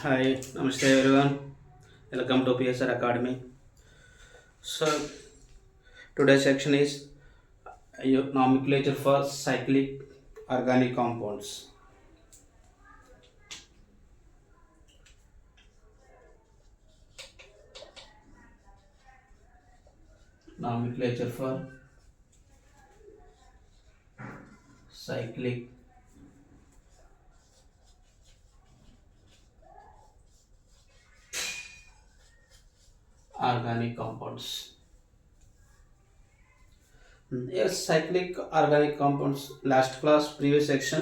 Hi, namaste everyone. Welcome to PSR Academy. So today's section is nomenclature for cyclic organic compounds. Nomenclature for cyclic organic compounds. Yes, cyclic organic compounds. Last class, previous section.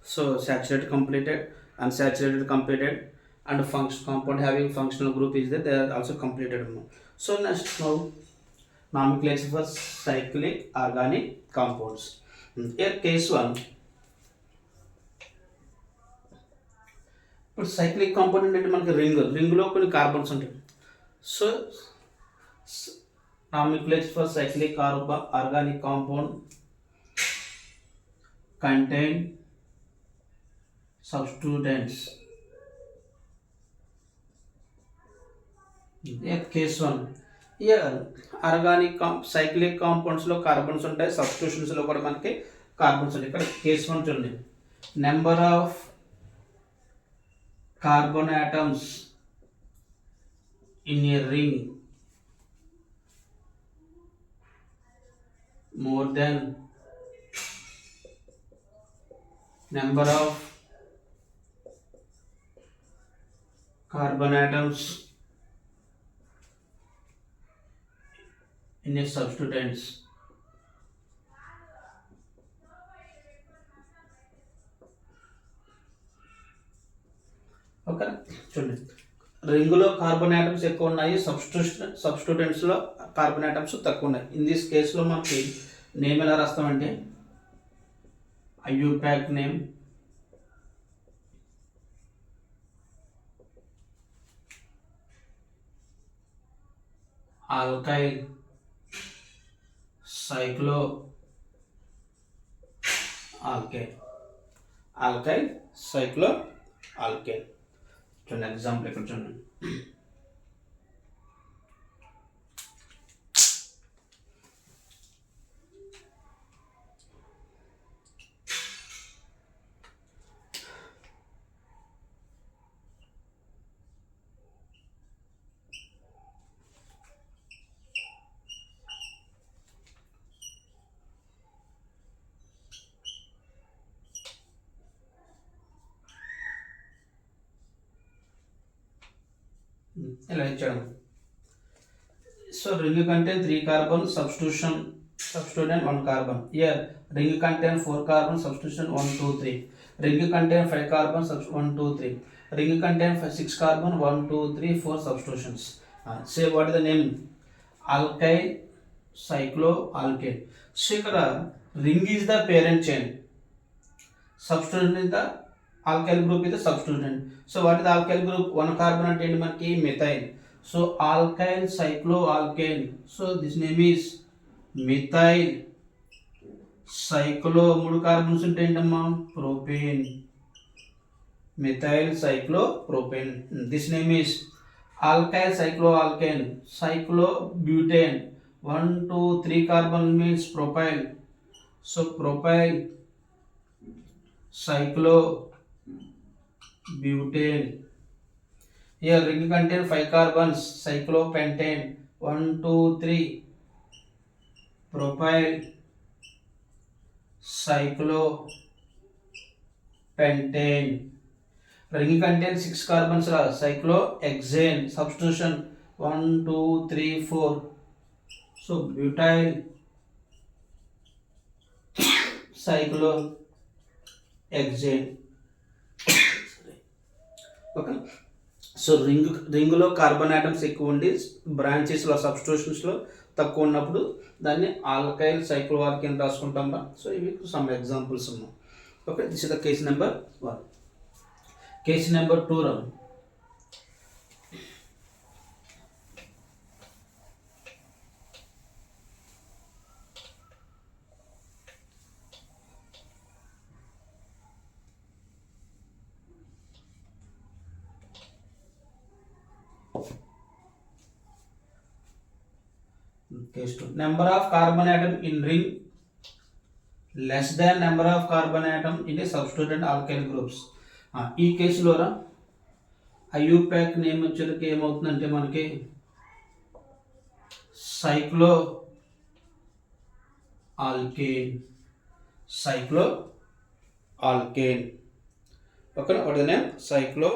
So saturated completed, unsaturated completed, and function compound having functional group is there. They are also completed. So next now nomenclature for cyclic organic compounds. Here case 1. ఇప్పుడు cyclic compound అంటే మనకి రింగ్లో కొన్ని carbons ఉంటాయి. So nomenclature for cyclic organic compound contain substituents. Case 1. Here organic cyclic కాంపౌండ్స్లో carbons ఉంటాయి, సబ్స్టిట్యూషన్స్లో కూడా మనకి కార్బన్స్ ఉంటాయి. ఇక్కడ కేస్ 1 చూడండి. Number of carbon atoms in a ring more than number of carbon atoms in a substituents. Okay చూడండి, రింగులో carbon atoms ఎక్కువ ఉన్నాయి, సబ్స్టిట్యూటెంట్స్లో కార్బన్ ఆటమ్స్ తక్కువ ఉన్నాయి. ఇన్ దిస్ కేసులో మనకి నేమ్ ఎలా రాస్తామంటే IUPAC name, alkyl సైక్లో alkane, alkyl సైక్లో alkane. చూడండి ఎగ్జాంపుల్ ఇక్కడ చూడండి. ఇలా ఇచ్చాడు. So ring contain 3 carbon, substituent 1 carbon. Here ring contain 4 carbon, substitution 1 2 3. Ring contain 5 carbon, 1 2 3. Ring contain 6 carbon, 1 2 3 4 substitutions. Say what is the name? Alkyl cycloalkane. So ఇక్కడ ring is the parent chain, substituent is the alkyl group is the substituent. So what is the alkyl group? 1 carbon అంటే ఏంటి మనకి methyl. So alkyl cycloalkane. So this name is methyl cyclo, 3 carbons ఉంటే ఏంటమ్మా propane, methyl cyclopropane. This name is alkyl cycloalkane, cyclobutane. 1 2 3 carbon means propyl. So propyl cyclobutane. Here ring contain 5 carbons, cyclopentane. 1 2 3 propyl cyclopentane. Ring contain 6 carbons, cyclohexane. Substitution 1 2 3 4. So butyl cyclohexane. Okay. So రింగ్లో carbon atoms ఎక్కువ ఉండి బ్రాంచెస్లో సబ్స్టిట్యూషన్స్లో తక్కువ ఉన్నప్పుడు దాన్ని alkyl సైక్లోఆల్కేన్ రాసుకుంటాం. So ఇవి some examples ఉన్నాయి. Okay, this is the case number 1. Case number 2 run. Case 2. Number of carbon atom in ring less than number of carbon atom in a substituent alkyl groups. ఈ కేసులో IUPAC name వచ్చేటికి ఏమవుతుందంటే మనకి cycloalkane okay what the name సైక్లో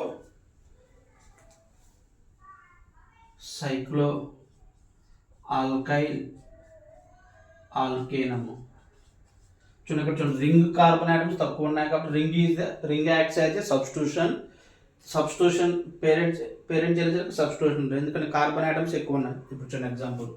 alkyl ఆల్కేనము. చూడండి ఇక్కడ చూడండి ring carbon atoms తక్కువ ఉన్నాయి కాబట్టి రింగ్ యాక్ట్స్ అయితే సబ్స్టిట్యూషన్ పేరెంట్ చేసేసరికి సబ్స్టిట్యూషన్ ఉంటుంది ఎందుకంటే కార్బన్ ఆటమ్స్ ఎక్కువ ఉన్నాయి. ఇప్పుడు చూడండి ఎగ్జాంపుల్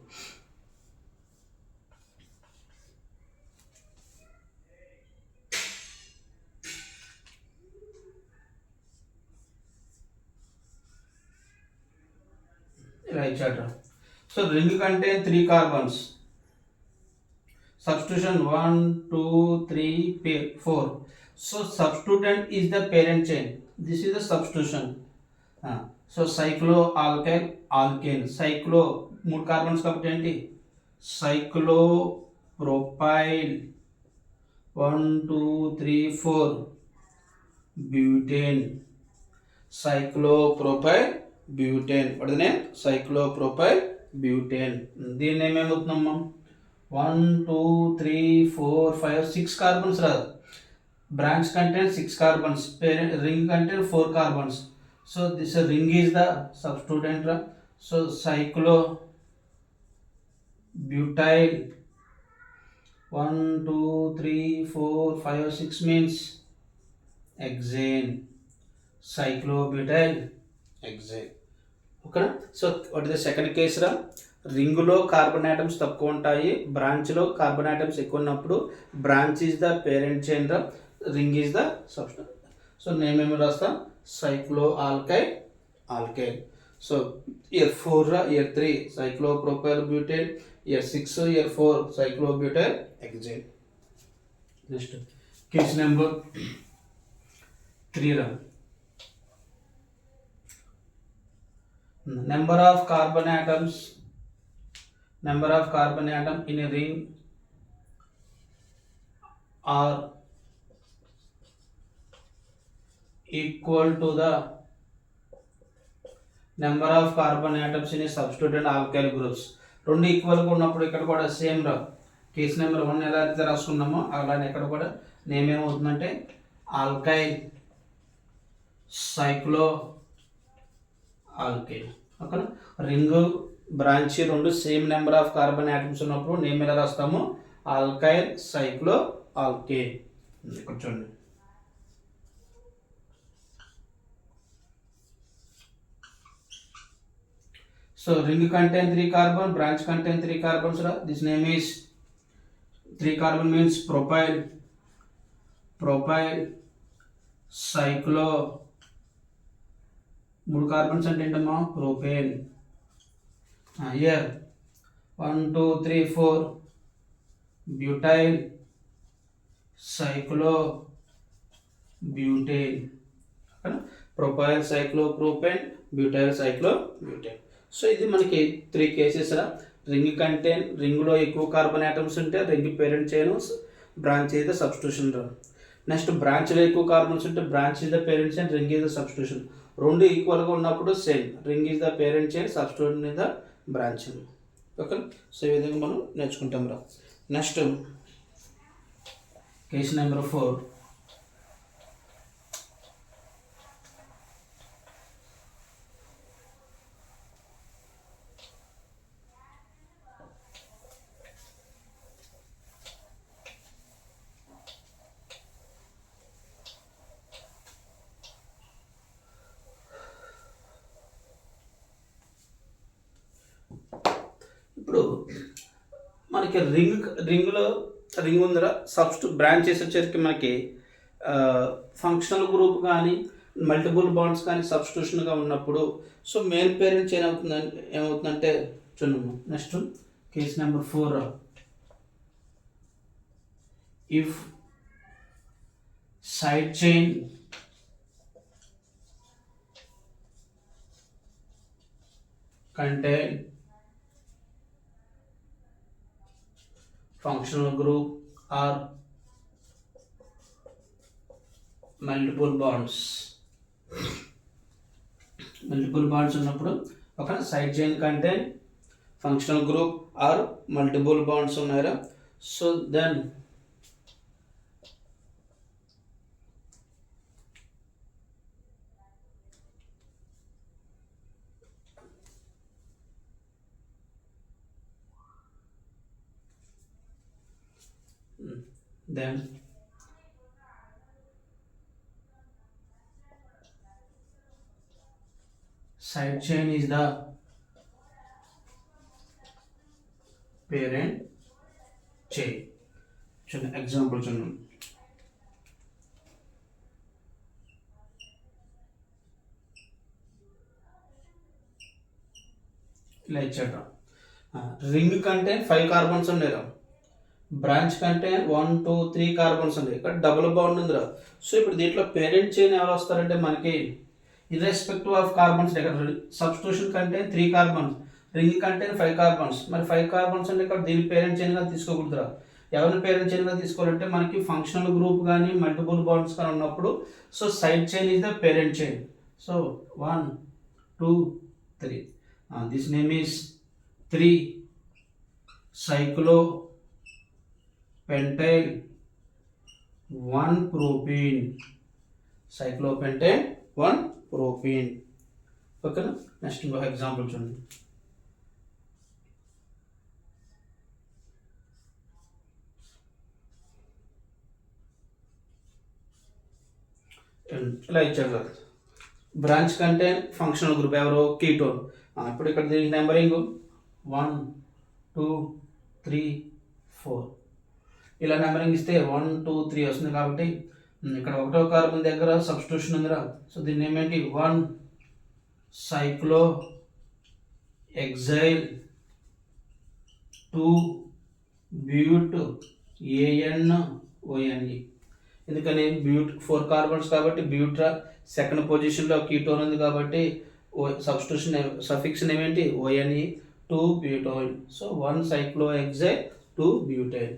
ఇలా ఇచ్చాడు. So ring contain 3 carbons. Substitution 1, 2, 3, 4. So substituent is the parent chain. This is the substitution. So cycloalkyl alkane. Cyclo 3 carbons కాబట్టి ఏంటి cyclopropyl 1, 2, 3, 4 butane. Cyclopropyl butane. What is the name? Cyclopropyl butane. దీని name ఏమవుతుందమ్మా 1, 2, 3, 4, 5, 6 carbons రాదు. Branch contains 6 carbons. Parent ring contains 4 carbons. So this ring is the substituent. So cyclobutyl 1, 2, 3, 4, 5, 6 means hexane. Cyclobutyl hexane. ఓకేనా. So what is the second case రింగులో carbon atoms తక్కువ ఉంటాయి, బ్రాంచ్లో carbon atoms ఎక్కువ ఉన్నప్పుడు branch is the parent chain ring is the substitute. So name ఏమి రాస్తాం cycloalkyl. So here 4 here 3 cyclopropyl butane, here 6 here 4 cyclobutyl hexane. Next case number 3 number of carbon atom in a ring are equal to the number of carbon atoms in a substituent alkyl groups. రెండు ఈక్వల్గా ఉన్నప్పుడు ఇక్కడ కూడా same case number 1 ఎలా అయితే రాసుకున్నామో అలానే ఇక్కడ కూడా నేమ్ ఏమవుతుందంటే ఆల్కైల్ సైక్లో ఆల్కైల్. ఓకేనా. రింగ్ బ్రాంచ్ రెండు same number of carbon atoms ఉన్నప్పుడు నేమ్ ఎలా రాస్తాము ఆల్కైల్ సైక్లో ఆల్కేన్. ఇక్కడ చూడండి so ring contain 3 carbon, branch contain 3 carbons. This name is 3 carbon means propyl cyclo 3 carbons అంటే ఏంటమ్మా propane. Year 1, 2, 3, 4 butyl సైక్లో butane. Propyl సైక్లో propane butyl సైక్లో butane. So ఇది మనకి 3 cases రింగ్లో ఎక్కువ కార్బన్ ఆటమ్స్ ఉంటే ring parent chain, branch is the substitution. Next బ్రాంచ్లో ఎక్కువ carbons ఉంటే branch is the parent chain, ring is the substitution. రెండు ఈక్వల్గా ఉన్నప్పుడు same ring is the parent chain, substitute is the branch. Okay. So ఈ విధంగా మనం నేర్చుకుంటాం నెక్స్ట్ కేస్ నెంబర్ 4 ఇప్పుడు మనకి రింగ్ ఉందిరా బ్రాంచెస్ వచ్చేసరికి మనకి ఫంక్షనల్ గ్రూప్ కానీ మల్టిపుల్ బాండ్స్ కానీ సబ్స్టిట్యూషన్గా ఉన్నప్పుడు సో మెయిన్ పేరెంట్ ఏమవుతుందంటే చూడము. Next case number 4 if side chain contain functional group or multiple bonds. Multiple bonds ఉన్నప్పుడు ఒక side chain contain functional group or multiple bonds ఉన్నారా. So then side chain is the parent chain. చూడండి example చూడండి. ఇలా ఇచ్చాడు. Ring కంటే 5 carbons ఉండేరా, branch కంటే 1 2 3 carbons ఉన్నాయి, ఇక్కడ డబుల్ బాండ్ ఉందిరా. సో ఇప్పుడు దీంట్లో పేరెంట్ చైన్ ఎవరు వస్తారంటే మనకి ఇర్రెస్పెక్టివ్ ఆఫ్ కార్బన్స్. సబ్స్టిట్యూషన్ కంటే 3 కార్బన్స్, రింగ్ కంటే 5 కార్బన్స్. మరి 5 కార్బన్స్ అంటే ఇక్కడ దీని పేరెంట్ చైన్గా తీసుకోకూడదురా. ఎవరిని పేరెంట్ చైన్గా తీసుకోవాలంటే మనకి ఫంక్షనల్ గ్రూప్ కానీ మల్టిపుల్ బాండ్స్ కానీ ఉన్నప్పుడు so side chain is the parent chain. So 1 2 3 this name is 3 cyclo pentyl 1 propene. cyclopentane 1 propene. ఓకేనా. నెక్స్ట్ ఇంకో ఎగ్జాంపుల్ చూడండి. ఇలా ఇచ్చారు కదా, బ్రాంచ్ కంటే ఫంక్షనల్ గ్రూప్ ఎవరు కీటోన్. ఇప్పుడు ఇక్కడ దీనికి నెంబరింగ్ 1 2 3 4 ఇలా నెంబరింగ్ ఇస్తే 1 2 3 వస్తుంది. కాబట్టి ఇక్కడ 1వ కార్బన్ దగ్గర సబ్స్టిట్యూషన్ ఉందిరా. సో దీన్ని ఏమేంటి 1 సైక్లో ఎగ్జైల్ 2 బ్యూట్ ANONE. ఎందుకని బ్యూట్ 4 కార్బన్స్ కాబట్టి బ్యూట్రా సెకండ్ పొజిషన్లో కీటోన్ ఉంది కాబట్టి substitution suffix ఏమేంటి ONE 2 బ్యూటోన్. So 1 సైక్లో exhale 2 butyl.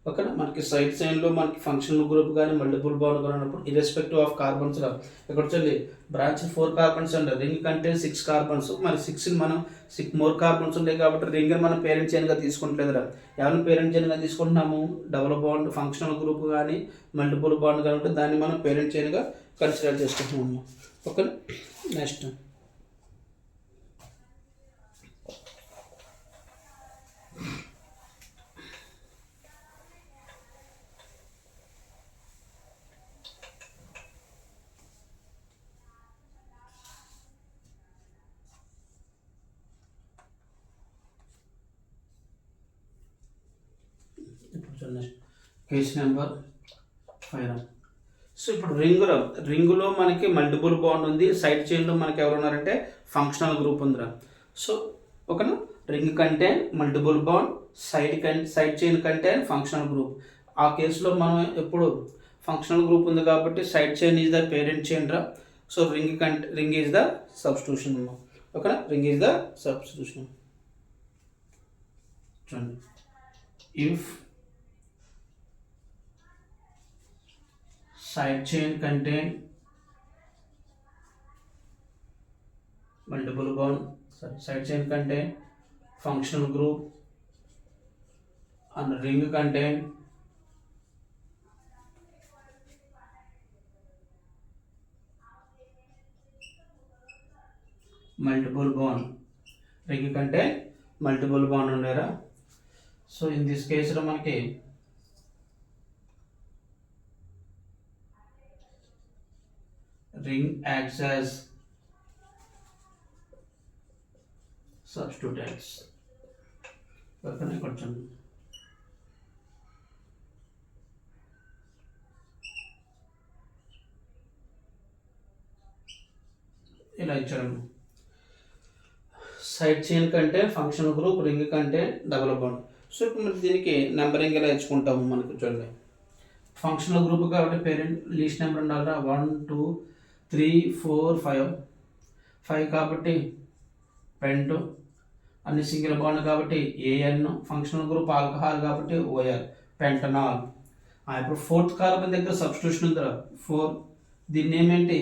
ఓకేనా. మనకి సైడ్ చైన్లో మనకి ఫంక్షనల్ గ్రూప్ కానీ మల్టిపుల్ బాండ్ కానీ ఉన్నప్పుడు ఇర్రెస్పెక్టివ్ ఆఫ్ కార్బన్స్ రా. ఇక్కడ వచ్చి బ్రాంచ్ 4 కార్బన్స్ అండి, రింగ్ కంటే 6 కార్బన్స్. మరి 6 మనం 6 మోర్ కార్బన్స్ ఉంటాయి కాబట్టి రింగ్ మనం పేరెంట్ చైన్గా తీసుకుంటలేదురా. ఎవరిని పేరెంట్ చైన్గా తీసుకుంటున్నాము, డబుల్ బాండ్ ఫంక్షనల్ గ్రూప్ కానీ మల్టిపుల్ బాండ్ కానీ ఉంటే దాన్ని మనం పేరెంట్ చైన్గా కన్సిడర్ చేసుకుంటున్నాము. ఓకేనా. Next case number 5. సో ఇప్పుడు రింగులో మనకి మల్టిపుల్ బాండ్ ఉంది, సైడ్ చైన్లో మనకి ఎవరు ఉన్నారంటే ఫంక్షనల్ గ్రూప్ ఉందిరా. సో ఓకేనా. రింగ్ కంటే మల్టిపుల్ బాండ్, సైడ్ చైన్ కంటే ఫంక్షనల్ గ్రూప్. ఆ కేసులో మనం ఎప్పుడు ఫంక్షనల్ గ్రూప్ ఉంది కాబట్టి side chain is the parent chain రా. So ring is the substitution. ఓకేనా. Ring is the substitution. చూడండి, if side chain contain multiple bond, side chain contain functional group and ring contain multiple bond. ring contain multiple bond ఉండేరా. So in this కేసులో మనకి ring acts as substituents. పక్కనే కొంచెం ఇలా ఇచ్చారు. Side chain కంటే functional group, ring కంటే double bond. So ఇప్పుడు మరి దీనికి నెంబరింగ్ ఎలా ఇచ్చుకుంటాము మనకు చూడండి. ఫంక్షనల్ గ్రూప్ కాబట్టి పేరెంట్ లీస్ట్ నెంబర్ ఉండాలిరా. 1 2 3 4 5 5 కాబట్టి పెంటు అన్ని సింగిల్ బాండ్ కాబట్టి ఏఎన్, ఫంక్షనల్ గ్రూప్ ఆల్కహాల్ కాబట్టి ఓఆర్, పెంటనాల్. ఇప్పుడు 4th కార్బన్ దగ్గర సబ్స్టిట్యూషన్ ఉందిరా 4, దీన్ని ఏమేంటి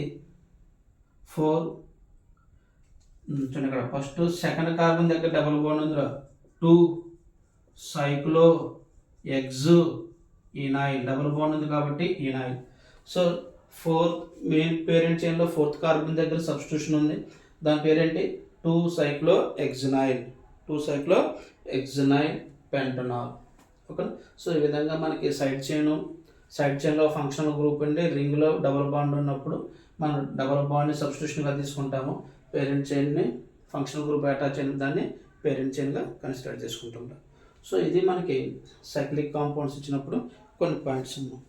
4 చూడండి ఇక్కడ ఫస్ట్ సెకండ్ కార్బన్ దగ్గర డబుల్ బాండ్ ఉందిరా 2 cyclohexenyl, double bond ఉంది కాబట్టి ఈనాయిల్. సో 4 మెయిన్ పేరెంట్ చైన్లో 4th కార్బన్ దగ్గర సబ్స్టిట్యూషన్ ఉంది, దాని పేరేంటి 2 సైక్లో ఎగ్జనైల్, 2 సైక్లో ఎగ్జనైల్ పెంటనాల్. ఓకే. సో ఈ విధంగా మనకి సైడ్ చైన్లో ఫంక్షనల్ గ్రూప్ ఉండి రింగ్లో డబుల్ బాండ్ ఉన్నప్పుడు మనం డబుల్ బాండ్ని సబ్స్టిట్యూషన్గా తీసుకుంటాము, పేరెంట్ చైన్ని ఫంక్షనల్ గ్రూప్ అటాచ్ అయిన దాన్ని పేరెంట్ చైన్గా కన్సిడర్ చేసుకుంటుంటాం. సో ఇది మనకి సైక్లిక్ కాంపౌండ్స్ ఇచ్చినప్పుడు కొన్ని పాయింట్స్ ఉన్నాయి.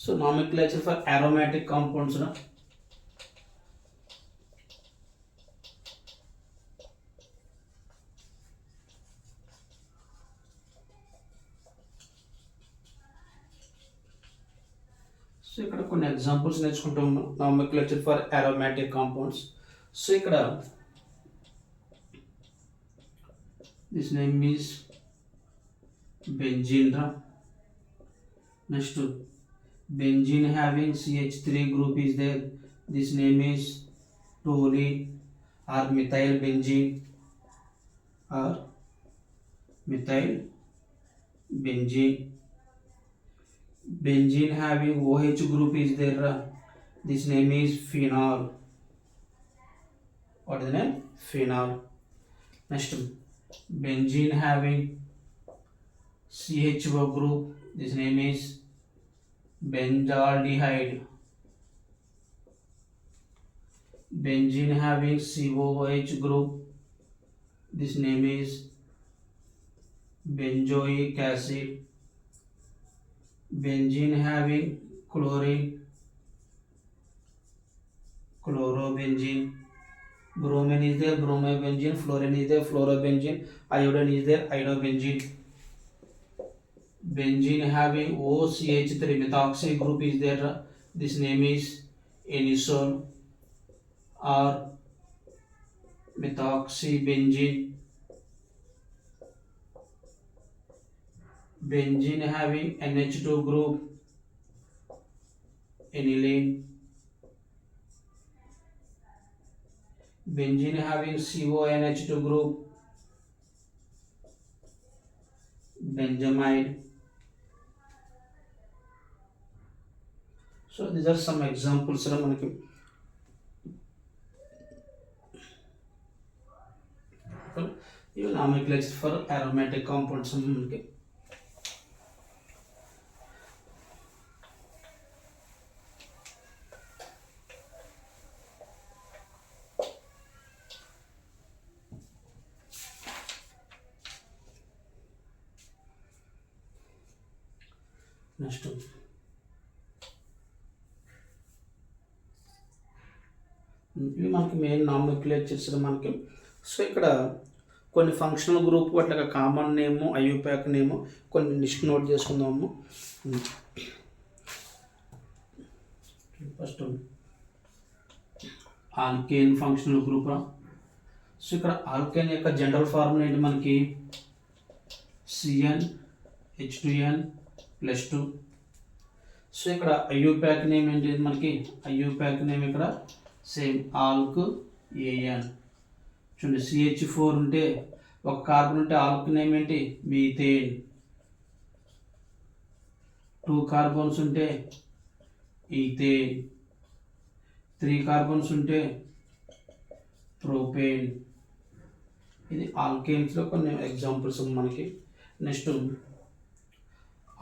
So nomenclature for aromatic compounds na. So ఇక్కడ కొన్ని ఎగ్జాంపుల్స్ నేర్చుకుంటాం nomenclature for aromatic compounds. So ఇక్కడ దిస్ నేమ్ ఈస్ బెంజీన్ రా. Next benzene having CH3 group is there, this name is toluene or methyl benzene or methyl benzene. Benzene having OH group is there, this name is phenol. What is the name? Phenol. Next, benzene having CHO group, this name is benzaldehyde. Benzene having COOH group, this name is benzoic acid. Benzene having chlorine, chlorobenzene. Bromine is there, bromobenzene. Fluorine is there, fluorobenzene. Iodine is there, iodobenzene. Benzene having OCH3 methoxy group is there, this name is anisole or methoxybenzene. Benzene having NH2 group, aniline. Benzene having CONH2 group, benzamide. So these are some examples ra manaki. Even nomenclature for aromatic compounds manaki. Next one. ఇవి మనకి main నామిక్లేచర్స్ మనకి. So ఇక్కడ కొన్ని functional group అట్లా common నేము, IUPAC నేము కొన్ని list note చేసుకుందాము. First alkane functional group. So ఇక్కడ alkane యొక్క జనరల్ ఫార్ములా ఏంటి మనకి CnH2n+2. సో ఇక్కడ ఐయుపాక్ నేమ్ ఏంటి మనకి, ఐయుపాక్ నేమ్ ఇక్కడ సేమ్ ఆల్క్ ఏఎన్. చూడండి CH4 ఉంటే ఒక కార్బన్ ఉంటే ఆల్క్ నేమ్ ఏంటి మీథేన్. 2 కార్బన్స్ ఉంటే ఈథేన్. 3 కార్బన్స్ ఉంటే ప్రోపేన్. ఇది ఆల్కేన్స్లో కొన్ని ఎగ్జాంపుల్స్ మనకి. నెక్స్ట్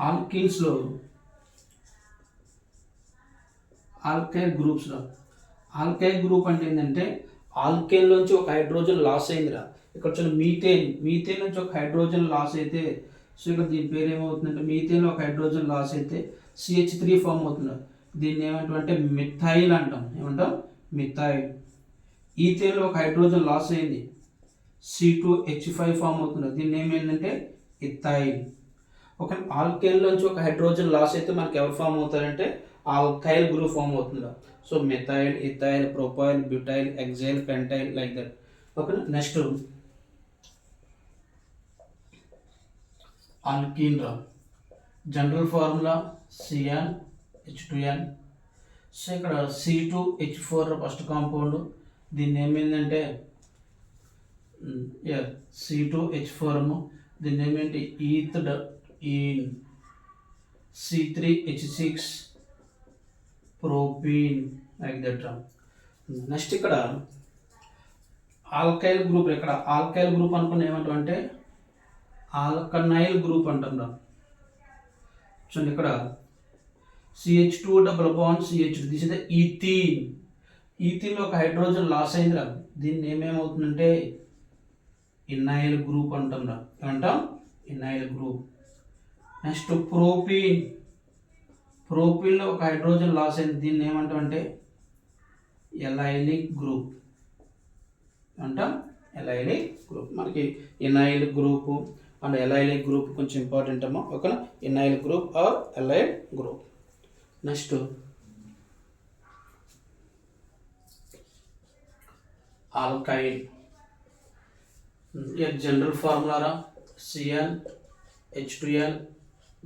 ఆల్కేన్స్లో ఆల్కైల్ గ్రూప్స్లో ఆల్కైల్ గ్రూప్ అంటే ఏంటంటే ఆల్కేన్లోంచి ఒక హైడ్రోజన్ లాస్ అయిందిరా. ఇక్కడ చూడండి మీథేన్ నుంచి ఒక హైడ్రోజన్ లాస్ అయితే, సో ఇక్కడ దీని పేరు ఏమవుతుందంటే మీథేన్లో ఒక హైడ్రోజన్ లాస్ అయితే CH3 ఫామ్ అవుతుంది. దీన్ని ఏమంటామంటే మిథైల్ అంటాం. ఏమంటాం మిథైల్. ఈథేన్లో ఒక హైడ్రోజన్ లాస్ అయింది, C2H5 ఫామ్ అవుతుంది. దీన్ని ఏమైందంటే ఇథైల్. ఒక ఆల్కేన్లోంచి ఒక హైడ్రోజన్ లాస్ అయితే మనకి ఎవరు ఫామ్ అవుతారంటే ఆల్కైల్ గ్రూప్ ఫామ్ అవుతుంది. So methyl, ethyl, propyl, butyl, exhale, pentyl like that. ఓకేనా. నెక్స్ట్ ఆల్కీన్ రా. General formula CnH2n. సో ఇక్కడ C2H4 ఫస్ట్ కాంపౌండ్. దీన్ని ఏమైందంటే C2H4 దీన్ని ఏమేంటి ఈథ్ ఈన్. C3H6 propene like that. Next ఇక్కడ ఆల్కైల్ గ్రూప్. ఇక్కడ ఆల్కైల్ గ్రూప్ అనుకుని ఏమంటాం అంటే ఆల్కనైల్ గ్రూప్ అంటాం రా. చూడండి ఇక్కడ CH2 double bond CH2, this is the ethene. ఈథీన్లో ఒక హైడ్రోజన్ లాస్ అయిందిరా. దీన్ని ఏమేమవుతుందంటే ఇన్నైల్ గ్రూప్ అంటాం రా. ఏమంటాం? Vinyl group. Next propene. ప్రోపీన్లో ఒక హైడ్రోజన్ లాస్ అయింది. దీన్ని ఏమంటాం అంటే ఎలైలిక్ గ్రూప్ అంటాం. Allylic group. మనకి vinyl group and allylic group కొంచెం ఇంపార్టెంట్ అమ్మా. ఓకేనా. Vinyl group or allyl group. Next alkyl. General formula రా. CnH2n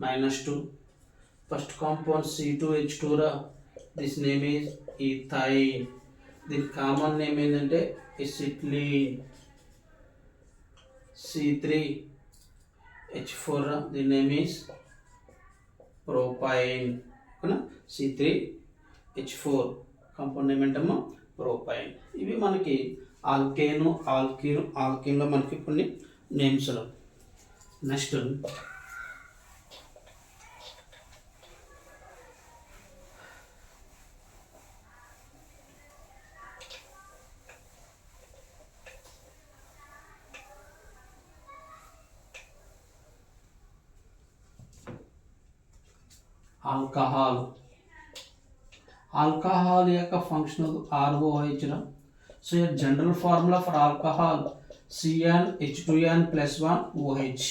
-2. ఫస్ట్ కాంపౌండ్ C2H2 రా. This name is ethyne. దీని కామన్ నేమ్ ఏంటంటే ఎసిట్లీన్. C3H4 రా. దీని నేమ్ ఈజ్ ప్రొపైన్. ఓకేనా. C3H4 కాంపౌండ్ నేమ్ ఏంటమ్మా? ప్రొపైన్. ఇవి మనకి ఆల్కీన్లో మనకి కొన్ని నేమ్స్. Next alcohol. ఆల్కహాల్ యొక్క functional ROH. So general formula for alcohol CnH2n +1 OH.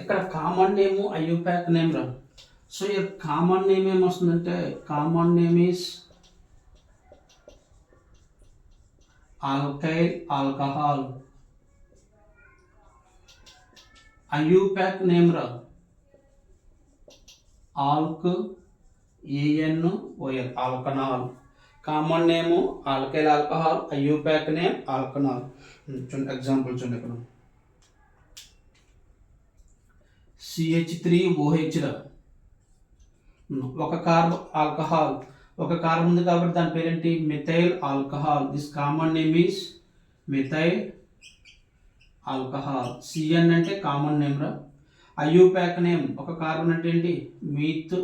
ఇక్కడ కామన్ నేమ్ ఐయుపాక్ నేమ్ రా. సో ఈ కామన్ నేమ్ ఏమొస్తుందంటే common name is alkyl alcohol. IUPAC name రా AnOL alkanol. Common name alkyl alcohol. IUPAC name alkanol. చూడండి example చూడండి. ఇక్కడ CH3OH రా. ఒక కార్బన్ ఆల్కహాల్, ఒక కార్బన్ ఉంది కాబట్టి దాని పేరేంటి methyl alcohol. This common name is methyl alcohol. Cn అంటే కామన్ నేమ్ రా. ఐయుపాక్ నేమ్ ఒక కార్బన్ అంటే ఏంటి meat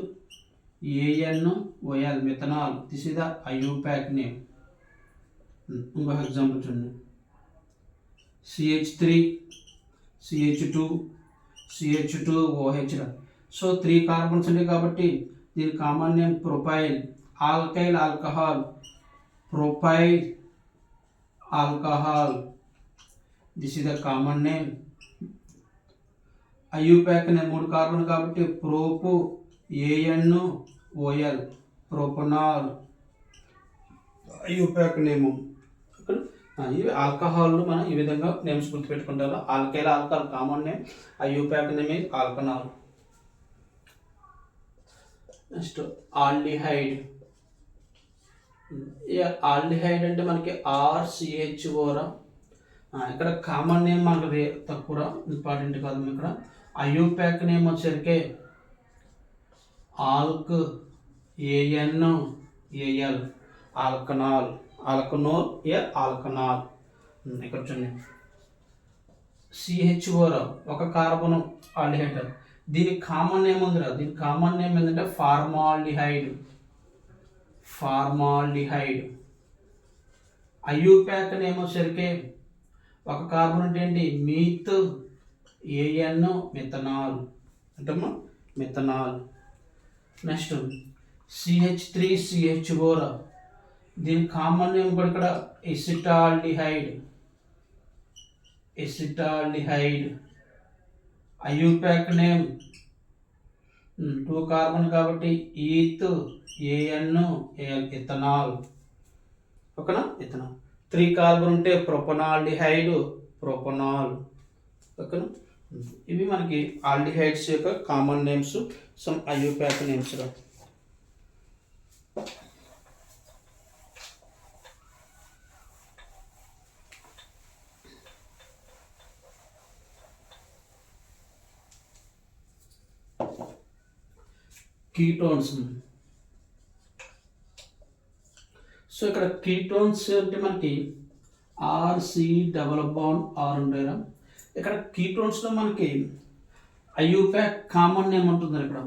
AnOL methanol. This is the IUPAC name. ఇంకొక ఎగ్జాంపుల్ చూడండి. CH3 CH2 CH2OH రా. సో 3 కార్బన్స్ ఉన్నాయి కాబట్టి దీని common name propyl. Alkyl alcohol propyl alcohol. This is the common name. IUPAC name 3 carbon కాబట్టి prop AnOL propanol. IUPAC name. ఇవి alcohol మనం ఈ విధంగా నేమ్స్ గుర్తుపెట్టుకుంటారు. Alkyl alcohol common name. IUPAC name is alkanol. Next aldehyde. Aldehyde అంటే మనకి RCHO రా. ఇక్కడ కామన్ నేమ్ మనకి తక్కువ ఇంపార్టెంట్ కాదు. ఇక్కడ ఐయుపాక్ నేమ్ వచ్చేసరికి ఆల్క్ AnOL ఆల్కనాల్. ఆల్కనోల్ ఆల్కనాల్. ఇక్కడ చూడండి CHO రా. ఒక కార్బన్ ఆల్డిహైడ్. దీనికి కామన్ నేమ్ ఉందిరా. దీని కామన్ నేమ్ ఏంటంటే ఫార్మాల్డిహైడ్. ఫార్మాల్డిహైడ్. ఐయుపాక్ నేమ్ వచ్చేసరికి ఒక కార్బన్ అంటే ఏంటి మీత్ AN మిథనాల్ అంటమ్మా మిథనాల్. నెక్స్ట్ CH3CHO రా. దీని కామన్ నేమ్ కూడా ఇక్కడ acetaldehyde. Acetaldehyde. IUPAC name 2 carbon కాబట్టి ఈత్ AN ఇథనాల్, ఓకేనా, ఇథనాల్. 3 కార్బన్ ఉంటే ప్రొపనాల్డిహైడ్ ప్రొపనాల్, ఓకేనా. ఇవి మనకి ఆల్డిహైడ్స్ యొక్క common names, some IUPAC names. Ketones. So ఇక్కడ కీటోన్స్ అంటే మనకి RC డబల్ బాండ్ R ఉండేరా. ఇక్కడ కీటోన్స్లో మనకి ఐయుపాక్ కామన్ నేమ్ ఉంటుంది. ఇక్కడ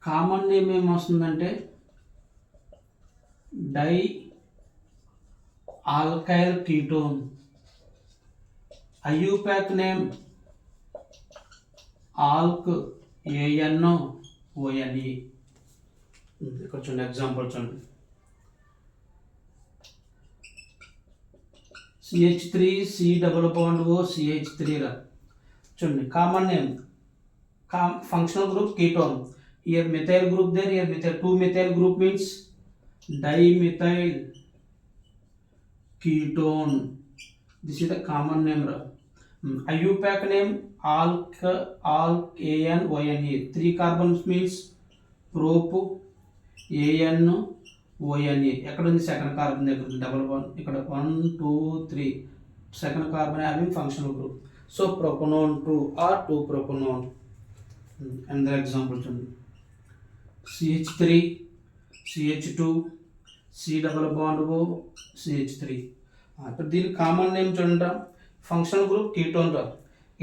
కామన్ నేమ్ ఏమొస్తుందంటే dialkyl ketone. IUPAC name alk ANONE. ఇక్కడ చూడండి ఎగ్జాంపుల్ చూడండి. CH3 double bond O CH3 రా. చూడండి common name, functional group ketone. Here methyl group there, here methyl, 2 methyl group means dimethyl ketone. This is the common name. IUPAC name alk ANONE. 3 carbons means prop ANONE. ఎక్కడ ఉంది second carbon దగ్గర ఉంది double bond. ఇక్కడ 1 2 3 second carbon having functional group. So propanone 2 or 2 propanone. And example చూడండి. CH3 CH2 C double bond O CH3. ఇప్పుడు దీని common name చూడండి. Functional group ketone రా.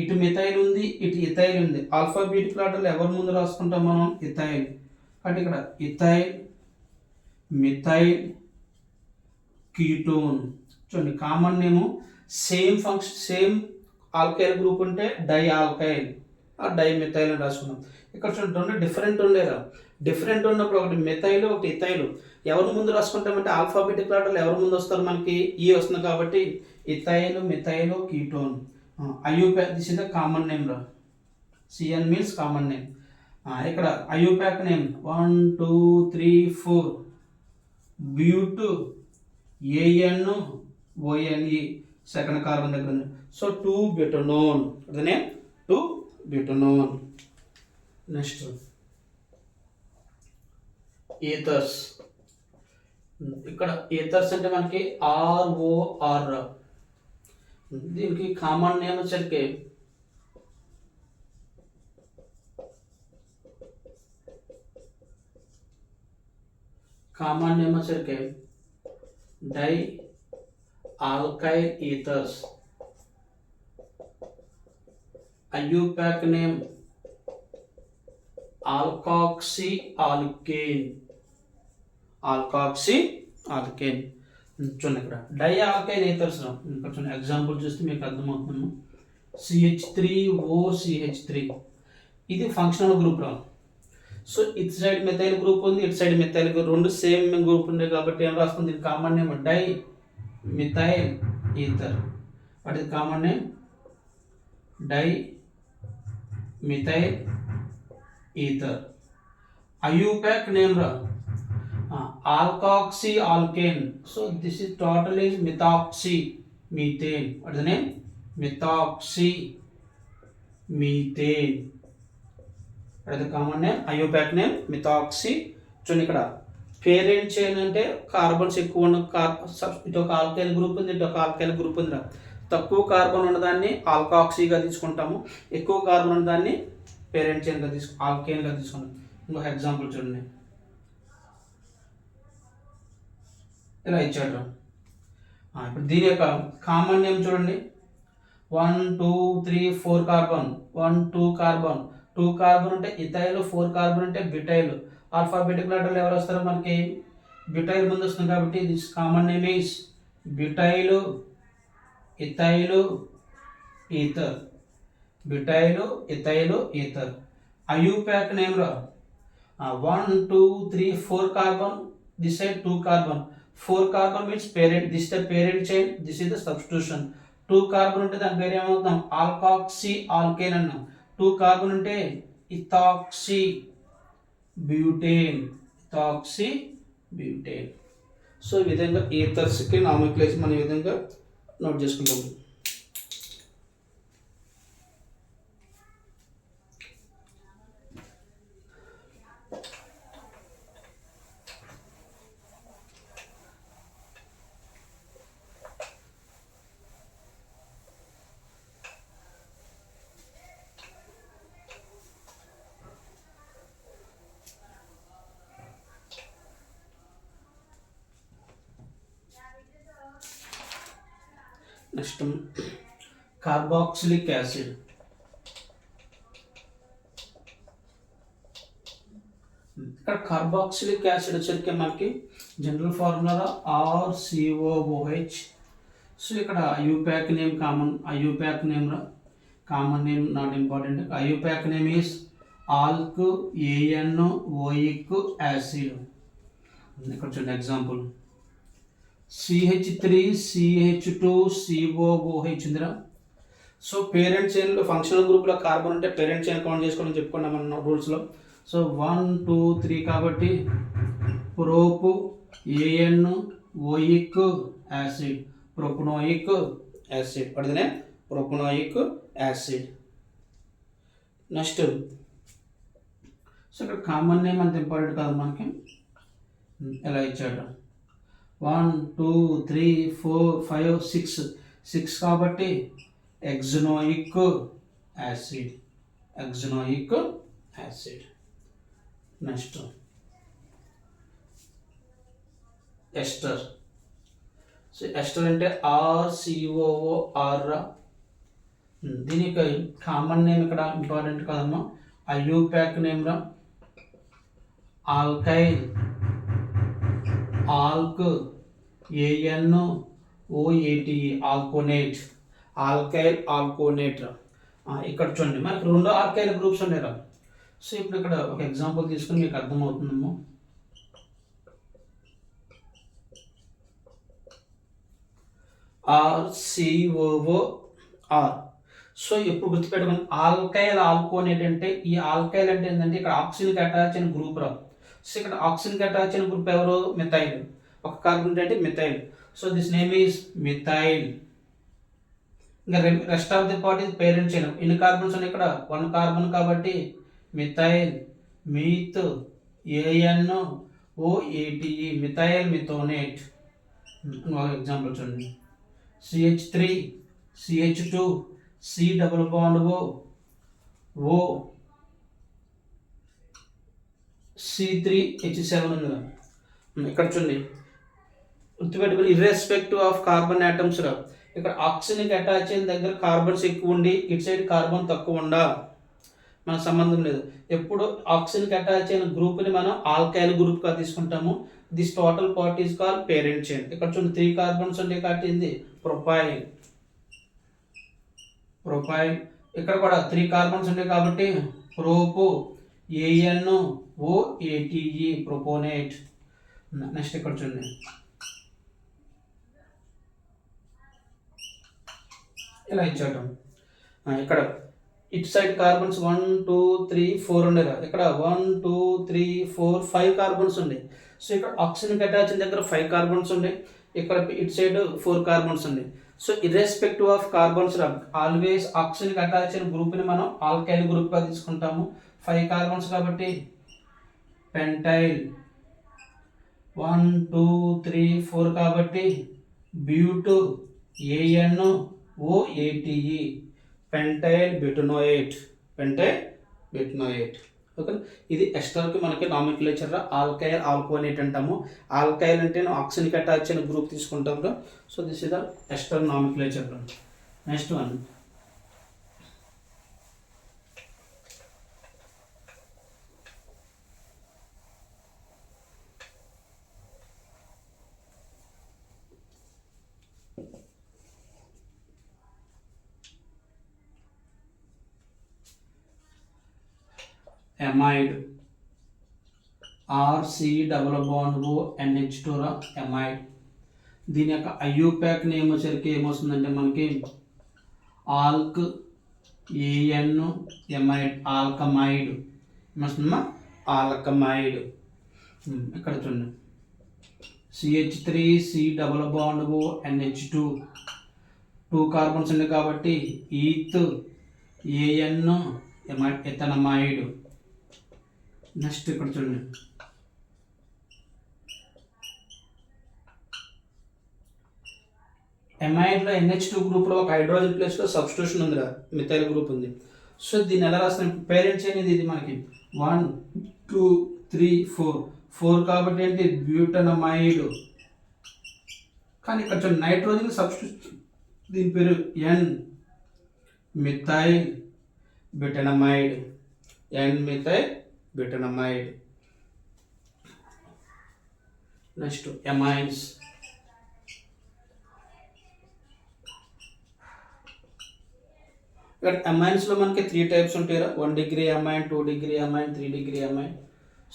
ఇటు మిథైల్ ఉంది, ఇటు ఇథైల్ ఉంది. ఆల్ఫాబెటిక్ ఆర్డర్లో ఎవరి ముందు రాసుకుంటాం మనం? ఇథైల్. కాబట్టి ఇక్కడ ఇథైల్ మిథైల్ కీటోన్. చూడండి common name same function, same alkyl group ఉంటే డై ఆల్కైల్ ఆ డై మిథైల్ అని రాసుకున్నాం. ఇక్కడ చూడండి రెండు డిఫరెంట్ ఉండేరా. డిఫరెంట్ ఉన్నప్పుడు ఒకటి మిథైల్ ఒకటి ఇథైల్. ఎవరి ముందు రాసుకుంటామంటే ఆల్ఫాబెటిక్ ఆర్డర్లో ఎవరి ముందు వస్తారు? మనకి ఈ వస్తుంది కాబట్టి ethyl methyl ketone. IUPAC, this is the common name రా. CN means common name. ఇక్కడ IUPAC name 1 2 3 4 butanone ANONE second carbon దగ్గర ఉంది. So 2 butanone. The name 2 butanone. Next ethers. ఇక్కడ ఈథర్స్ అంటే మనకి ROR. దీనికి కామన్ నేమ్ వచ్చరికి di alkyl ethers. IUPAC name alkoxy alkane. చూడండి ఇక్కడ డై ఆల్కైల్ ఈథర్స్. ఇక్కడ చూడండి ఎగ్జాంపుల్ చూస్తే మీకు అర్థమవుతున్నాను. CH3O CH3 ఇది ఫంక్షనల్ గ్రూప్ రా. సో ఇటు సైడ్ మెథైల్ గ్రూప్ ఉంది, ఇటు సైడ్ మెథైల్ గ్రూప్, రెండు సేమ్ గ్రూప్ ఉంది కాబట్టి ఏం రాస్తుంది? దీని common name di methyl ether. What is common name? Di methyl ether. IUPAC name రా alkoxy alkane. So this is total is methoxy methane. What is the name? Methoxy methane. What is the common name? IUPAC name methoxy. చూడండి ఇక్కడ parent chain అంటే carbons ఎక్కువ ఉన్న ఇటు ఒక alkyl group ఉంది, ఇటు ఒక ఆల్కైల్ గ్రూప్ ఉంది. తక్కువ కార్బన్ ఉన్నదాన్ని ఆల్కాక్సీగా తీసుకుంటాము, ఎక్కువ కార్బన్ ఉన్నదాన్ని పేరెంట్ చైన్గా ఆల్కేన్గా తీసుకుంటాం. ఇంకొక ఎగ్జాంపుల్ చూడండి. ఇలా ఇచ్చాడు. ఇప్పుడు దీని యొక్క కామన్ నేమ్ చూడండి. 1 2 3 4 కార్బన్, 1 2 కార్బన్, 2 కార్బన్ అంటే ఇథైల్, 4 కార్బన్ అంటే బ్యూటైల్. ఆల్ఫాబెటిక్ ఆర్డర్లో ఎవరు వస్తారో మనకి బ్యూటైల్ ముందు వస్తుంది కాబట్టి this common name is butyl ethyl ether. Butyl ethyl ether. IUPAC name రా 1 2 3 4 carbon, this side 2 carbon. 4 carbon means parent. This is the parent chain. This is the substitution. 2 carbon ఉంటే దాని పేరు ఏమవుతాం ఆల్కాక్సీ ఆల్కేన్ అన్నాం. 2 carbon ఉంటే ethoxy butane ethoxy butane. So ఈ విధంగా ఈథర్స్కి nomenclature మనం ఈ విధంగా నోట్ చేసుకుంటాం. Next carboxylic acid. ఇక్కడ కార్బాక్సిలిక్ యాసిడ్ వచ్చరికి మనకి జనరల్ ఫార్ములా RCOOH. సో ఇక్కడ IUPAC name common, IUPAC name common name not important. IUPAC name is ఆల్క్ ANOIC acid. ఇక్కడ చూడండి ఎగ్జాంపుల్ CH3CH2COOH ఉందిరా. సో పేరెంట్ చైన్లో ఫంక్షనల్ గ్రూప్లో కార్బన్ ఉంటే పేరెంట్ చైన్ కౌంట్ చేసుకోవాలని చెప్పుకున్నాం మన రూల్స్లో. సో 1 2 3 కాబట్టి ప్రోపు ANOIC యాసిడ్, ప్రొపనోయిక్ యాసిడ్, పడితేనే ప్రొపనోయిక్ యాసిడ్. నెక్స్ట్ సో ఇక్కడ కామన్ నేమ్ అంత ఇంపార్టెంట్ కాదు మనకి, ఎలా ఇచ్చాడు 1 2 3 4 5 6 కాబట్టి hexanoic acid, hexanoic acid. Next ester. So ester అంటే RCOOR. దీనికి కామన్ నేమ్ ఇక్కడ ఇంపార్టెంట్ కాదమ్మా, ఐయుపాక్ నేమ్ రా alkyl alk ANOATE alkanoate, alkyl alkanoate. ఇక్కడ చూడండి మనకి 2 ఆల్కైల్ గ్రూప్స్ ఉండేరా. సో ఇప్పుడు ఇక్కడ ఒక ఎగ్జాంపుల్ తీసుకుని మీకు అర్థమవుతుందేమో. RCOOR. సో ఎప్పుడు గుర్తుపెట్టుకుని ఆల్కైల్ ఆల్కోనేట్ అంటే, ఈ ఆల్కైల్ అంటే ఏంటంటే ఇక్కడ ఆక్సిజన్కి అటాచ్ అయిన గ్రూప్ రా. సో ఇక్కడ ఆక్సిజన్కి అటాచ్ అయిన గ్రూప్ ఎవరు, మిథైల్. ఒక కార్బన్ అంటే methyl. So this name is methyl. ఇంకా rest of the part is parent chain. ఎన్ని కార్బన్స్ ఉన్నాయి ఇక్కడ 1 కార్బన్ కాబట్టి methyl meth ANOATE methyl methanoate. Example చూడండి CH3 CH2 C double bond O C3H7 ఉంది. ఇక్కడ చూడండి గుర్తుపెట్టుకుని ఇర్రెస్పెక్టివ్ ఆఫ్ కార్బన్ ఆటమ్స్ రా. ఇక్కడ ఆక్సిజన్కి అటాచ్ అయిన దగ్గర కార్బన్స్ ఎక్కువ ఉండి ఇటు సైడ్ కార్బన్ తక్కువ ఉండా మనకు సంబంధం లేదు. ఎప్పుడు ఆక్సిజన్కి అటాచ్ అయిన గ్రూప్ని మనం ఆల్కైల్ గ్రూప్గా తీసుకుంటాము. This total part is called parent chain. ఇక్కడ చూడండి 3 కార్బన్స్ ఉంటే కాబట్టి ఇది ప్రొపైల్, ప్రొపైల్. ఇక్కడ కూడా 3 కార్బన్స్ ఉంటాయి కాబట్టి ప్రోపో ANOATE ప్రొపోనేట్. నెక్స్ట్ ఇక్కడ చూడండి ఇలా ఇచ్చాడు. ఇక్కడ ఇటు సైడ్ కార్బన్స్ 1 2 3 4 ఉండేదా. ఇక్కడ 1 2 3 4 5 కార్బన్స్ ఉండే. సో ఇక్కడ ఆక్సిజన్కి అటాచ్ దగ్గర 5 కార్బన్స్ ఉండే, ఇక్కడ ఇటు సైడ్ 4 కార్బన్స్ ఉండే. సో ఇర్రెస్పెక్టివ్ ఆఫ్ కార్బన్స్ రా ఆల్వేస్ ఆక్సిజన్కి అటాచ్ అయిన గ్రూప్ని మనం ఆల్కైల్ గ్రూప్గా తీసుకుంటాము. 5 కార్బన్స్ కాబట్టి పెంటైల్. 1 2 3 4 కాబట్టి butanoate ANOATE pentyl butanoate, pentyl butanoate. Okay, ఇది ఎస్టర్కి మనకి నామిక్లేచర్ ఆల్కైల్ ఆల్కోనేట్ అంటాము. ఆల్కైల్ అంటే ఆక్సిజన్కి అటాచ్ అయిన గ్రూప్ తీసుకుంటాం. So this is the ester nomenclature. Next one amide. RC double bond O NH2 amide. దీని యొక్క ఐయుపాక్ నేమ్ వచ్చరికి ఏమొస్తుందంటే మనకి ఆల్క్ ఏఎన్ ఎమైడ్ ఆల్కమైడ్ ఏమొస్తుందమ్మా ఆల్కమైడ్. ఇక్కడ చూడండి CH3 C double bond O NH2 2 carbons ఉంది కాబట్టి ఈత్ ఏఎన్ ఎథనమైడ్. నెక్స్ట్ ఇక్కడ చూడండి ఎమైడ్లో NH2 గ్రూప్లో ఒక హైడ్రోజన్ ప్లేస్లో సబ్స్టిట్యూషన్ ఉంది కదా, మిథైల్ గ్రూప్ ఉంది. సో దీన్ని ఎలా రాస్తాం, పేరెంట్స్ అనేది ఇది మనకి 1 2 3 4 కాబట్టి ఏంటి బ్యూటనమైడ్. కానీ ఇక్కడ చూడండి నైట్రోజన్ సబ్స్టిట్యూషన్, దీని పేరు N methyl butanamide, N methyl butanamide. Next amines. ఇక్కడ అమైన్స్లో మనకి 3 టైప్స్ ఉంటాయి. 1 degree amine, 2 degree amine, 3 degree amine.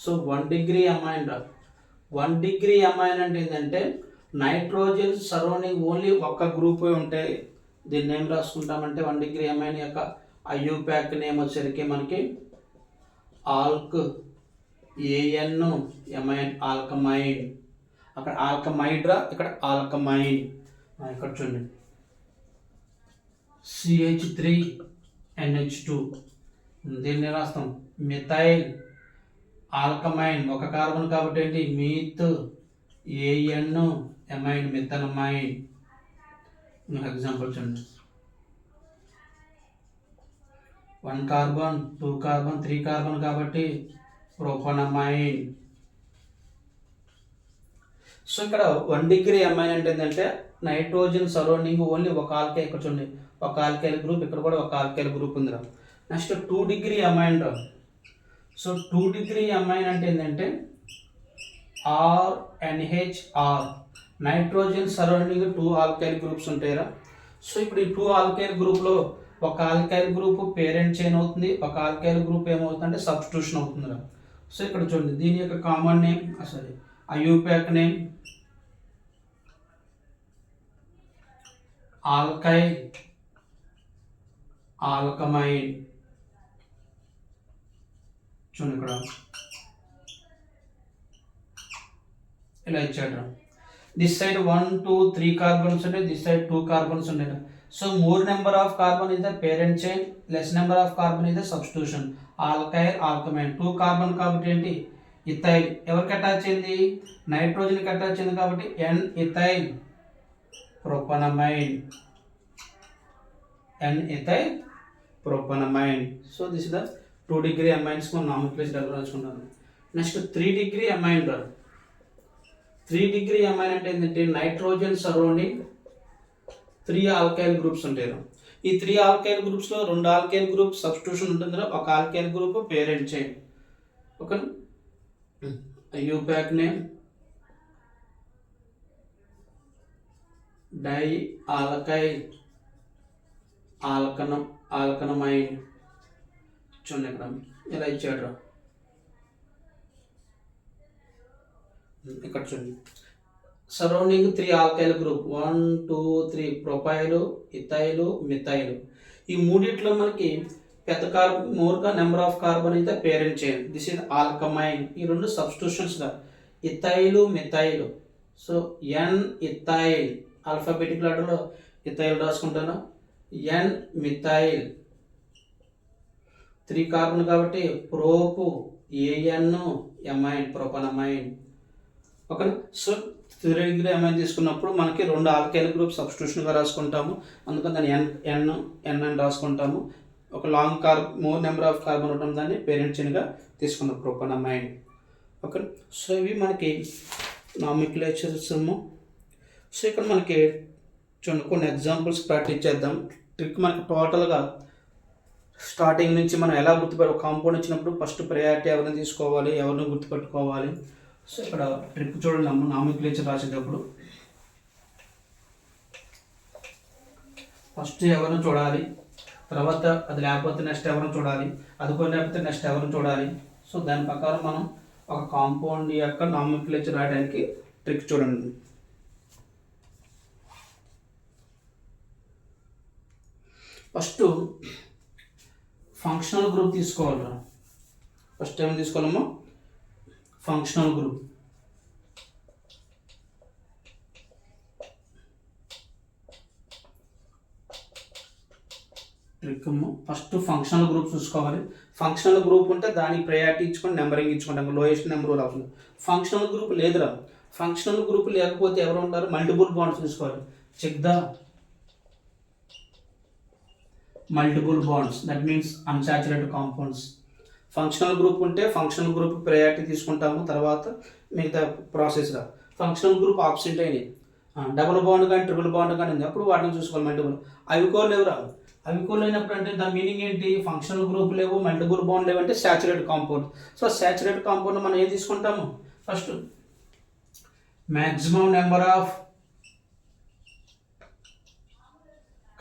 So 1 degree amine 1 degree amine అంటే ఏంటంటే నైట్రోజన్ సరౌండింగ్ ఓన్లీ ఒక్క గ్రూప్ ఉంటాయి. దీన్ని ఏం రాసుకుంటామంటే 1 డిగ్రీ అమైన్ యొక్క ఐయుపాక్ నేమ్ వచ్చేసరికి మనకి ఆల్క్ ఏఎన్ ఎమైన్ ఆల్కమైడ్. అక్కడ ఆల్కమైడ్రా, ఇక్కడ ఆల్కమైడ్. ఇక్కడ చూడండి CH3 NH2 దీన్ని రాస్తాం మిథైల్ ఆల్కమైన్, ఒక కార్బన్ కాబట్టి ఏంటి మీత్ ఏఎన్ ఎమైన్ మిథనమైన్. ఎగ్జాంపుల్ చూడండి 1 కార్బన్ 2 కార్బన్ 3 కార్బన్ కాబట్టి ప్రొపనమైన్. సో ఇక్కడ 1 డిగ్రీ అమైన్ అంటే ఏంటంటే నైట్రోజన్ సరౌండింగ్ ఓన్లీ ఒక ఆల్కైల్. ఇక్కడ చూడండి ఒక ఆల్కైల్ గ్రూప్, ఇక్కడ కూడా ఒక ఆల్కైల్ గ్రూప్ ఉందిరా. నెక్స్ట్ 2 డిగ్రీ అమైన్ రా. సో 2 డిగ్రీ అమైన్ అంటే ఏంటంటే RNHR, nitrogen surrounding 2 alkyl groups ఉంటాయిరా. సో ఇప్పుడు ఈ 2 ఆల్కైల్ గ్రూప్లో ఒక ఆల్కైల్ గ్రూప్ పేరెంట్ చైన్ అవుతుంది, ఒక ఆల్కైల్ గ్రూప్ ఏమవుతుందంటే సబ్స్టిట్యూషన్ అవుతుందిరా. సో ఇక్కడ చూడండి దీని యొక్క common name sorry IUPAC name alkyl alkanamide. చూడండి ఇక్కడ ఇలా ఇచ్చాడు. దిస్ సైడ్ 1 2 3 కార్బన్స్ ఉంటాయి, దిస్ సైడ్ 2 కార్బన్స్ ఉంటాయి. So more number of carbon is the parent chain, less number of carbon is the substitution. Alkyl alkanamide 2 carbon కాబట్టి ఏంటి ethyl. ఎవరికి attach అయింది, నైట్రోజన్కి అటాచ్ అయింది కాబట్టి N ethyl propanamide, N ethyl propanamide. So this is the 2 degree amines మనం nomenclature develop రాసుకుంటాము. Next 3 degree amine. 3 degree amine అంటే ఏంటంటే నైట్రోజన్ సరౌండింగ్ 3 ఆల్కైల్ గ్రూప్స్ ఉంటాయి. ఈ 3 ఆల్కైల్ గ్రూప్స్లో 2 ఆల్కైల్ గ్రూప్ సబ్స్టిట్యూషన్ ఉంటుంది, ఒక alkyl group parent chain. Okay, IUPAC name di alkyl alkanamide. చూడండి ఇక్కడ ఇలా ఇచ్చాడు. ఇక్కడ చూడండి surrounding 3 alkyl group 1 2 3 propyl ethyl methyl. ఈ మూడిట్లో మనకి పెద్ద కార్బన్ మోర్గా నెంబర్ ఆఫ్ కార్బన్ అయితే parent chain. This is alkanamine. ఈ 2 సబ్స్టిట్యూషన్స్గా ethyl methyl. So N ethyl alphabetic ఆర్డర్లో ఇథైల్ రాసుకుంటాను, ఎన్ మిథైల్ 3 కార్బన్ కాబట్టి prop an amine propanamine. Okay, so 3 degree amine తీసుకున్నప్పుడు మనకి 2 ఆల్కైల్ గ్రూప్ సబ్స్టిట్యూషన్గా రాసుకుంటాము, అందుకని దాన్ని ఎన్ అని రాసుకుంటాము. ఒక long more number of carbon ఉండడం దాన్ని పేరెంట్ చైన్గా తీసుకున్నాం ప్రొపనమైన్. ఓకే, సో ఇవి మనకి నామిక్లేచర్స్. సో ఇక్కడ మనకి చూడండి కొన్ని ఎగ్జాంపుల్స్ ప్రాక్టీస్ చేద్దాం. ట్రిక్ మనకి టోటల్గా స్టార్టింగ్ నుంచి మనం ఎలా గుర్తుపెట్టు కాంపౌండ్ ఇచ్చినప్పుడు ఫస్ట్ ప్రయారిటీ ఎవరిని తీసుకోవాలి, ఎవరిని గుర్తుపెట్టుకోవాలి. సో ఇక్కడ ట్రిక్ చూడండి అమ్మ, నామిక్లేచర్ రాసేటప్పుడు ఫస్ట్ ఎవరిని చూడాలి, తర్వాత అది లేకపోతే నెక్స్ట్ ఎవరిని చూడాలి, అది కూడా లేకపోతే నెక్స్ట్ ఎవరిని చూడాలి. సో దాని ప్రకారం మనం ఒక కాంపౌండ్ యొక్క నామిక్లేచర్ రాయడానికి ట్రిక్ చూడండి. ఫస్ట్ ఫంక్షనల్ గ్రూప్ తీసుకోవాలరా. ఫస్ట్ ఏం తీసుకోవాలమ్మా, functional group. Trick first functional group చూసుకోవాలి. ఫంక్షనల్ గ్రూప్ ఉంటే దానికి ప్రయారిటీ ఇచ్చుకొని నెంబరింగ్ ఇచ్చుకుంటాం, లోయెస్ట్ నెంబర్ రావాలి. ఫంక్షనల్ గ్రూప్ లేదురా. ఫంక్షనల్ గ్రూప్ లేకపోతే ఎవరు ఉంటారు, మల్టిపుల్ బాండ్స్ తీసుకోవాలి. Check the multiple bonds, that means unsaturated compounds. Functional group ఉంటే ఫంక్షనల్ గ్రూప్ ప్రయారిటీ తీసుకుంటాము, తర్వాత మిగతా ప్రాసెస్గా. ఫంక్షనల్ గ్రూప్ ఆబ్సెంట్ అయినాయి, డబుల్ బాండ్ కానీ ట్రిపుల్ బాండ్ కానీ ఉంది, అప్పుడు వాటిని చూసుకోవాలి. మల్టిపుల్ అవికోలు లేవురా. అవికోలు అయినప్పుడు అంటే దాని మీనింగ్ ఏంటి, ఫంక్షనల్ గ్రూప్ లేవు, మల్టిపుల్ బాండ్ లేవు అంటే saturated compound. So saturated compound మనం ఏం తీసుకుంటాము, first maximum number of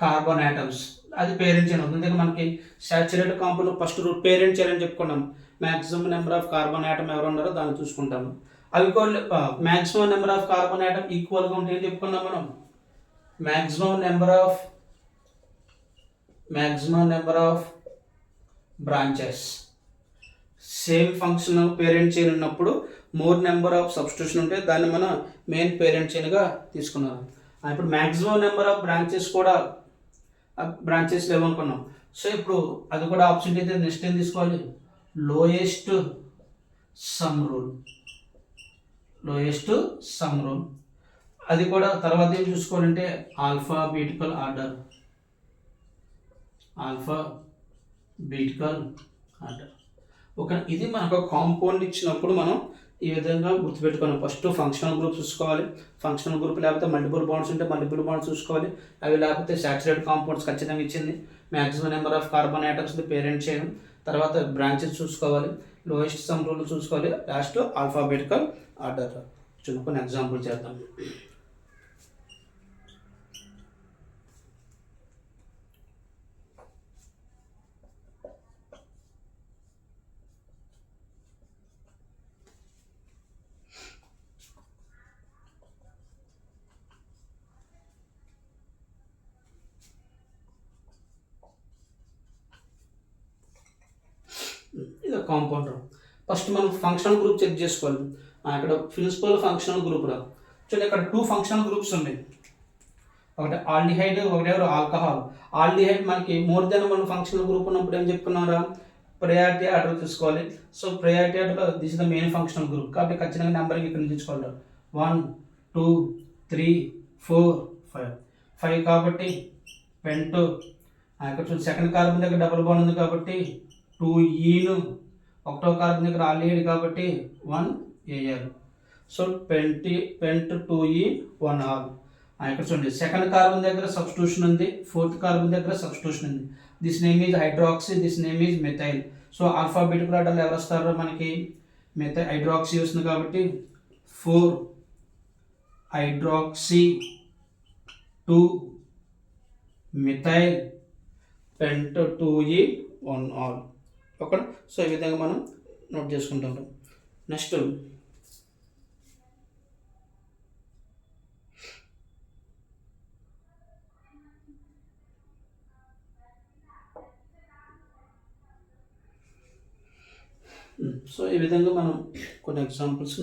carbon atoms, అది పేరెంట్ చైన్ అవుతుంది. అందుకే మనకి saturated compound first root parent chain అని చెప్పుకున్నాం. Maximum number of carbon atom ఎవరు ఉన్నారో దాన్ని చూసుకుంటాము. అవికోల్ maximum number of carbon atom ఈక్వల్గా ఉంటే ఏం చెప్పుకున్నాం మనం, maximum number of branches. Same function parent chain ఉన్నప్పుడు మోర్ నెంబర్ ఆఫ్ సబ్స్టిట్యూషన్ ఉంటే దాన్ని మనం మెయిన్ పేరెంట్ చైన్గా తీసుకున్నాం. ఇప్పుడు మ్యాక్సిమం నెంబర్ ఆఫ్ బ్రాంచెస్ కూడా బ్రాంచెస్ లేవనుకున్నాం. సో ఇప్పుడు అది కూడా ఆప్షన్ అయితే నెక్స్ట్ ఏం తీసుకోవాలి, లోయెస్ట్ సమ్ రూల్. అది కూడా తర్వాత ఏం చూసుకోవాలంటే ఆల్ఫాబెటికల్ ఆర్డర్. ఒక ఇది మనకు కాంపౌండ్ ఇచ్చినప్పుడు మనం ఈ విధంగా గుర్తుపెట్టుకోవాలి. ఫస్ట్ ఫంక్షనల్ గ్రూప్ చూసుకోవాలి. ఫంక్షనల్ గ్రూప్ లేకపోతే మల్టిపుల్ బాండ్స్ ఉంటే మల్టిపుల్ బాండ్స్ చూసుకోవాలి. అవి లేకపోతే సాచురేటెడ్ కాంపౌండ్స్ ఖచ్చితంగా ఇచ్చింది. Maximum number of carbon atoms parent చేయడం, తర్వాత బ్రాంచెస్ చూసుకోవాలి, లోయెస్ట్ సమ్ రూల్ చూసుకోవాలి, లాస్ట్ ఆల్ఫాబెటికల్ ఆర్డర్. కొన్ని ఎగ్జాంపుల్ చేద్దాం. ఇది కాంపౌండర్. ఫస్ట్ మనం ఫంక్షనల్ గ్రూప్ చెక్ చేసుకోవాలి. ఇక్కడ ప్రిన్సిపల్ ఫంక్షనల్ గ్రూప్ రా. చూడండి ఇక్కడ 2 ఫంక్షనల్ గ్రూప్స్ ఉన్నాయి, ఒకటి ఆల్డిహైడ్, ఒకటి ఆల్కహాల్. ఆల్డిహైడ్ మనకి మోర్ దెన్ 1 ఫంక్షనల్ గ్రూప్ ఉన్నప్పుడు ఏం చెప్పుకున్నారా, ప్రయారిటీ ఆర్డర్ తీసుకోవాలి. సో ప్రయారిటీ ఆర్డర్లో this is the main functional group కాబట్టి ఖచ్చితంగా నెంబరింగ్ ఇక్కడ నుంచి తీసుకోవాలి. 1 2 3 4 5 5 కాబట్టి పెంటో. ఇక్కడ చూడండి సెకండ్ కార్బన్ దగ్గర డబుల్ బాండ్ ఉంది కాబట్టి 2 ఒకటో కార్బన్ దగ్గర ఆల్డిహైడ్ కాబట్టి 1 AR. సో పెంట్ 2E 1 R. ఇక్కడ చూడండి సెకండ్ కార్బన్ దగ్గర సబ్స్టిట్యూషన్ ఉంది, ఫోర్త్ కార్బన్ దగ్గర సబ్స్టిట్యూషన్ ఉంది. This name is hydroxy, this name is methyl. So alphabetical ఆర్డర్లో ఎవరు వస్తారో మనకి హైడ్రాక్సీ వస్తుంది కాబట్టి 4 హైడ్రాక్సీ 2 మిథైల్ పెంట్ 2E 1 R. ఓకే. సో ఈ విధంగా మనం నోట్ చేసుకుంటాం. నెక్స్ట్ సో ఈ విధంగా మనం కొన్ని ఎగ్జాంపుల్స్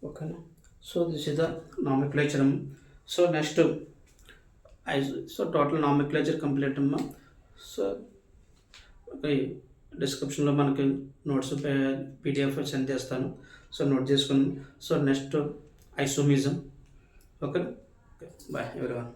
ఓకేనా. So this is the nomenclature. So next so total nomenclature complete అమ్మా. సో డిస్క్రిప్షన్లో మనకి నోట్స్ PDF సెండ్ చేస్తాను, సో నోట్ చేసుకుని. So next isomerism. Okay, bye everyone.